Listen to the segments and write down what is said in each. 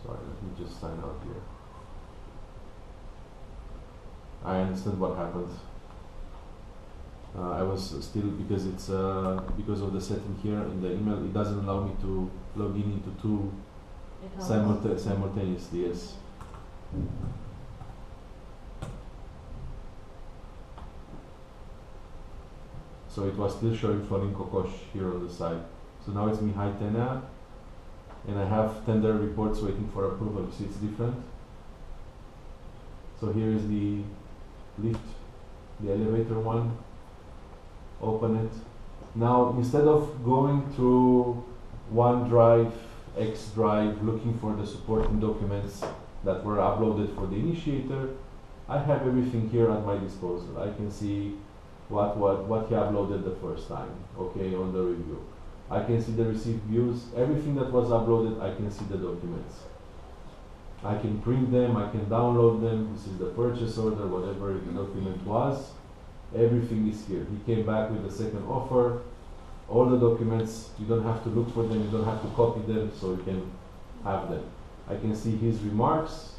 Sorry, let me just sign out here. I understand what happened. I was still, because it's because of the setting here in the email, it doesn't allow me to log in into two simultaneously. Yes. So it was still showing Florin Kokosh here on the side. So now it's Mihai Tenea, and I have tender reports waiting for approval. See, it's different. So here is the lift, the elevator one. Open it. Now, instead of going through OneDrive, X Drive, looking for the supporting documents that were uploaded for the initiator, I have everything here at my disposal. I can see what he uploaded the first time, okay, on the review. I can see the received views, everything that was uploaded, I can see the documents. I can print them, I can download them. This is the purchase order, whatever the document was. Everything is here. He came back with the second offer. All the documents, you don't have to look for them, you don't have to copy them, so you can have them. I can see his remarks.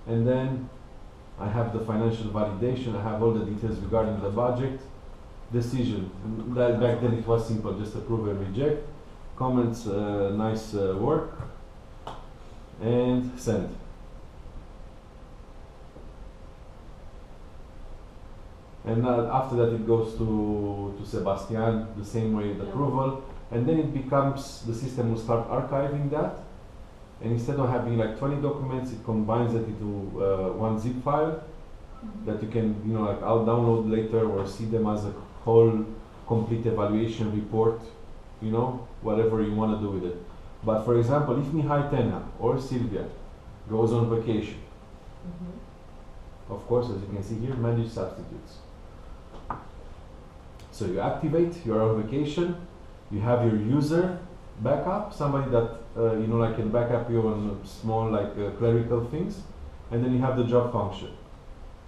And then I have the financial validation. I have all the details regarding the budget. Decision. Back then it was simple, just approve and reject. Comments, nice work. And send. And after that it goes to Sebastian, the same way with approval. And then it becomes, the system will start archiving that. And instead of having like 20 documents, it combines it into one zip file that you can, you know, like I'll download later or see them as a whole complete evaluation report, you know, whatever you want to do with it. But for example, if Mihai Tenea or Silvia goes on vacation, of course, as you can see here, manage substitutes. So you activate, you're on vacation, you have your user backup, somebody that you know, like can backup you on small like clerical things, and then you have the job function.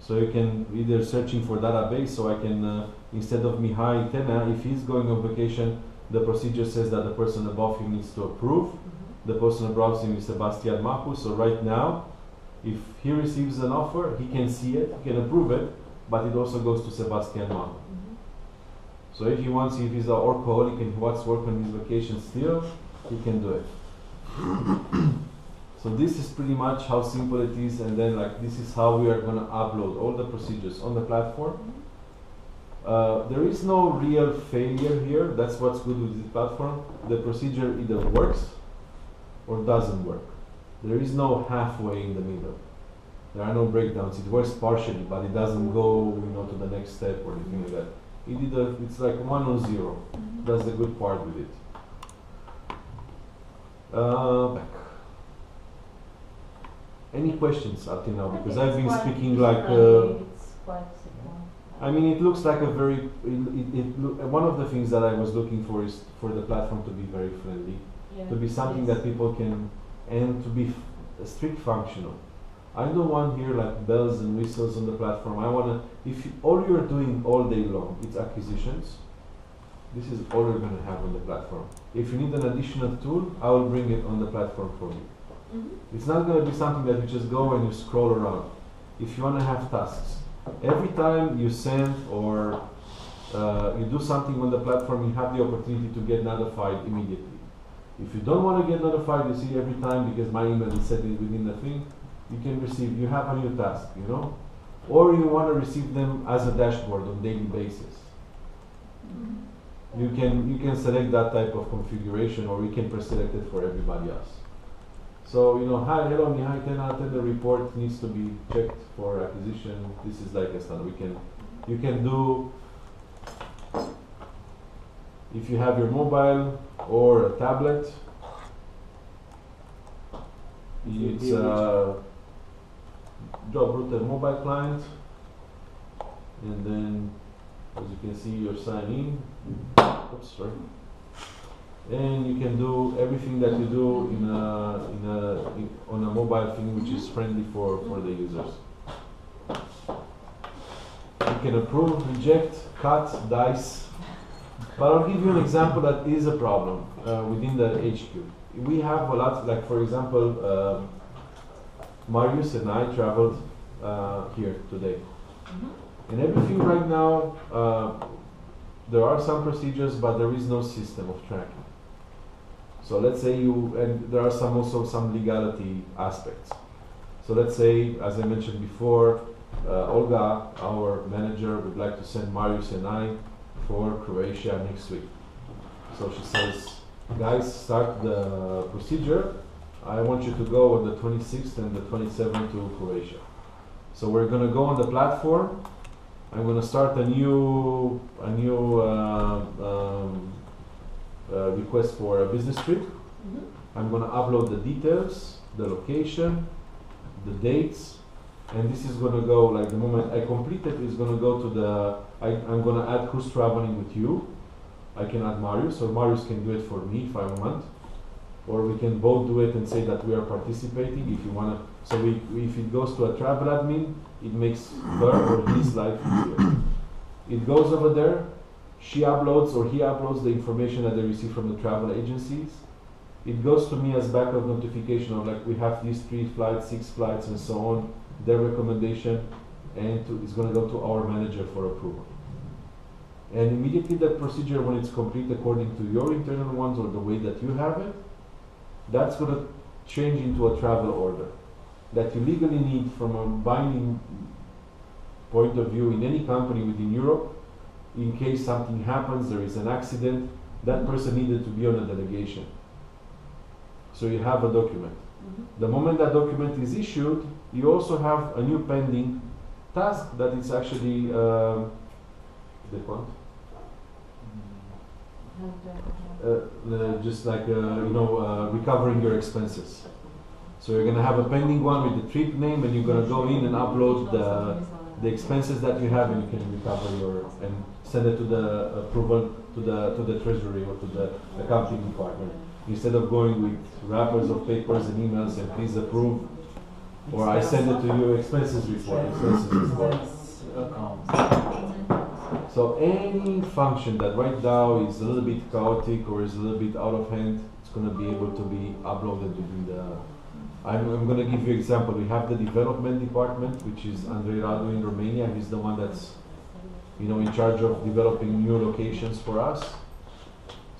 So you can either searching for database, so I can instead of Mihai Tenea, if he's going on vacation, the procedure says that the person above him needs to approve. The person above him is Sebastian Macu. So right now, if he receives an offer, he can see it, he can approve it, but it also goes to Sebastian Macu. So if he wants, if he's an workaholic and he wants to work on his vacation still, he can do it. So this is pretty much how simple it is, and then like this is how we are going to upload all the procedures on the platform. There is no real failure here. That's what's good with this platform. The procedure either works or doesn't work. There is no halfway in the middle. There are no breakdowns. It works partially, but it doesn't go, you know, to the next step or anything like that. It's like 1 or 0. That's the good part with it. Back. Any questions up till now? Because I've been speaking like. It's quite simple. I mean, it looks like a very. One of the things that I was looking for is for the platform to be very friendly, to be something that people can, and to be strict functional. I don't want here like bells and whistles on the platform. I want to, if all you're doing all day long, it's acquisitions, this is all you're going to have on the platform. If you need an additional tool, I will bring it on the platform for you. It's not going to be something that you just go and you scroll around. If you want to have tasks, every time you send or you do something on the platform, you have the opportunity to get notified immediately. If you don't want to get notified, you see every time because my email is set within the thing, you can receive, you have a new task, you know? Or you want to receive them as a dashboard on daily basis. You can select that type of configuration, or you can pre-select it for everybody else. So, you know, hi, hello, Mihai Tenea, the report needs to be checked for acquisition. This is like a standard. You can do, if you have your mobile or a tablet, it's Job Router mobile client, and then as you can see, you're signing in. Oops, sorry. And you can do everything that you do on a mobile thing, which is friendly for the users. You can approve, reject, cut, dice. But I'll give you an example that is a problem within the HQ. we have a lot, like for example, Marius and I traveled here today. And everything right now, there are some procedures, but there is no system of tracking. So let's say and there are also some legality aspects. So let's say, as I mentioned before, Olga, our manager, would like to send Marius and I for Croatia next week. So she says, guys, start the procedure. I want you to go on the 26th and the 27th to Croatia. So we're going to go on the platform. I'm going to start a new request for a business trip. I'm going to upload the details, the location, the dates, and this is going to go, like the moment I complete it, it's going to go to the, I'm going to add who's traveling with you. I can add Marius, or Marius can do it for me if I want. Or we can both do it and say that we are participating if you want to. So if it goes to a travel admin, it makes her or his life easier. It goes over there, she uploads or he uploads the information that they receive from the travel agencies. It goes to me as backup notification of like we have these 3 flights, 6 flights and so on, their recommendation, and it's going to go to our manager for approval. And immediately the procedure, when it's complete according to your internal ones or the way that you have it, that's going to change into a travel order that you legally need from a binding point of view in any company within Europe. In case something happens, there is an accident, that person needed to be on a delegation. So you have a document. The moment that document is issued, you also have a new pending task that is actually just like recovering your expenses. So you're going to have a pending one with the trip name, and you're going to go in and upload the expenses that you have, and you can recover and send it to the approval to the treasury or to the accounting department, instead of going with wrappers of papers and emails and please approve, or I send it to you expenses report. So any function that right now is a little bit chaotic or is a little bit out of hand, it's going to be able to be uploaded within the. I'm going to give you an example. We have the development department, which is Andrei Radu in Romania. He's the one that's in charge of developing new locations for us.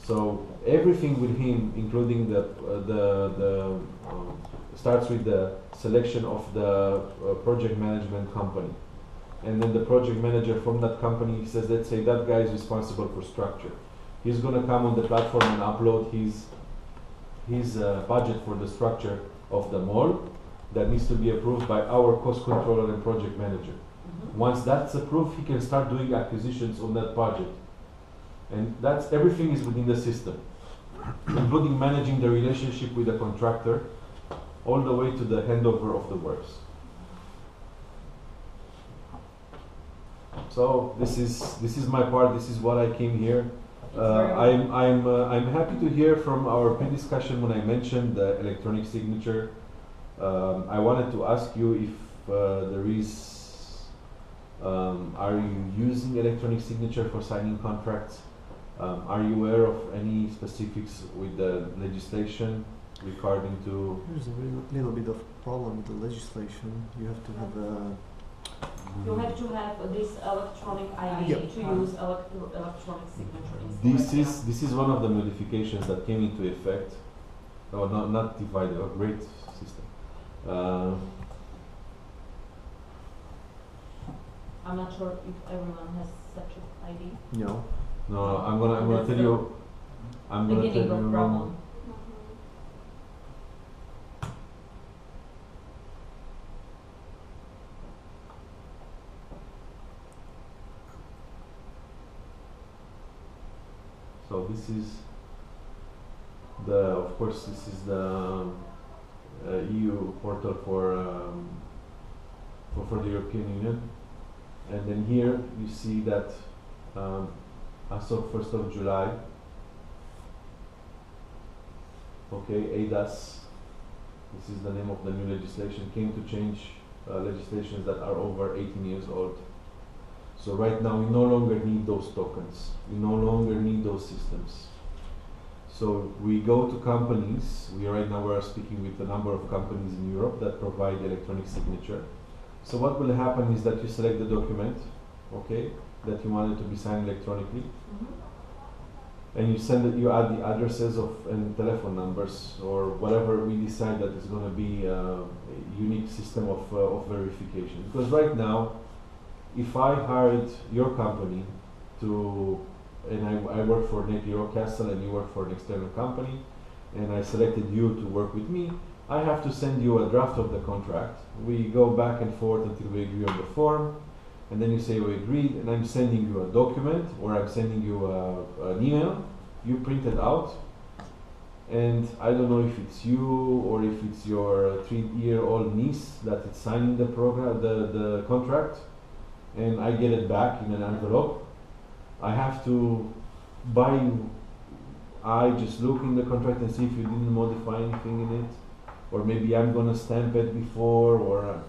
So everything with him, including starts with the selection of the project management company. And then the project manager from that company says, let's say that guy is responsible for structure. He's going to come on the platform and upload his budget for the structure of the mall that needs to be approved by our cost controller and project manager. Once that's approved, he can start doing acquisitions on that project. And everything is within the system, including managing the relationship with the contractor all the way to the handover of the works. So this is my part. This is what I came here. I'm happy to hear from our pre-discussion when I mentioned the electronic signature. I wanted to ask you if there is. Are you using electronic signature for signing contracts? Are you aware of any specifics with the legislation regarding to? There's a little bit of problem with the legislation. You have to have a. You have to have this electronic ID to use electronic signature. This is one of the modifications that came into effect. No, not divided. A great system. I'm not sure if everyone has such an ID. No. No, I'm gonna tell you. I'm gonna tell Beginning of problem. So this is the EU portal for the European Union, and then here you see that as of 1st of July, ADAS, this is the name of the new legislation, came to change legislations that are over 18 years old. So right now we no longer need those tokens. We no longer need those systems. So we go to companies. Right now we're speaking with a number of companies in Europe that provide electronic signature. So what will happen is that you select the document, okay, that you want it to be signed electronically, and you send it. You add the addresses of and telephone numbers or whatever we decide that is going to be a unique system of verification. Because right now, if I hired your company and I work for Napier Oak Castle and you work for an external company, and I selected you to work with me, I have to send you a draft of the contract. We go back and forth until we agree on the form, and then you say we agreed, and I'm sending you a document or I'm sending you an email. You print it out, and I don't know if it's you or if it's your 3-year-old niece that is signing the contract, and I get it back in an envelope. I have to I just look in the contract and see if you didn't modify anything in it, or maybe I'm gonna stamp it before, or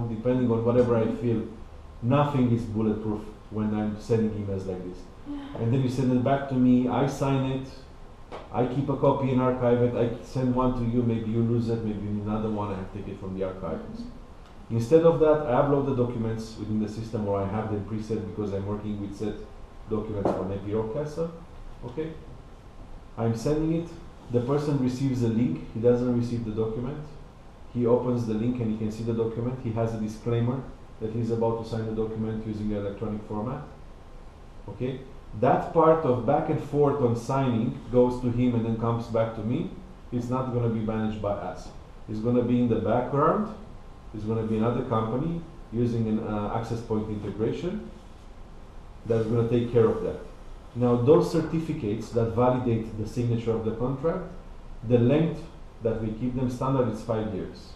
depending on whatever I feel. Nothing is bulletproof when I'm sending emails like this. And then you send it back to me, I sign it, I keep a copy and archive it, I send one to you, maybe you lose it, maybe another one, I take it from the archives. Instead of that, I upload the documents within the system, or I have them preset because I'm working with set documents for Napier Oak Castle. Okay? I'm sending it, the person receives a link, he doesn't receive the document. He opens the link and he can see the document. He has a disclaimer that he's about to sign the document using the electronic format. Okay? That part of back and forth on signing goes to him and then comes back to me. It's not going to be managed by us. It's going to be in the background. It's going to be another company using an access point integration that's going to take care of that. Now, those certificates that validate the signature of the contract, the length that we keep them standard is 5 years.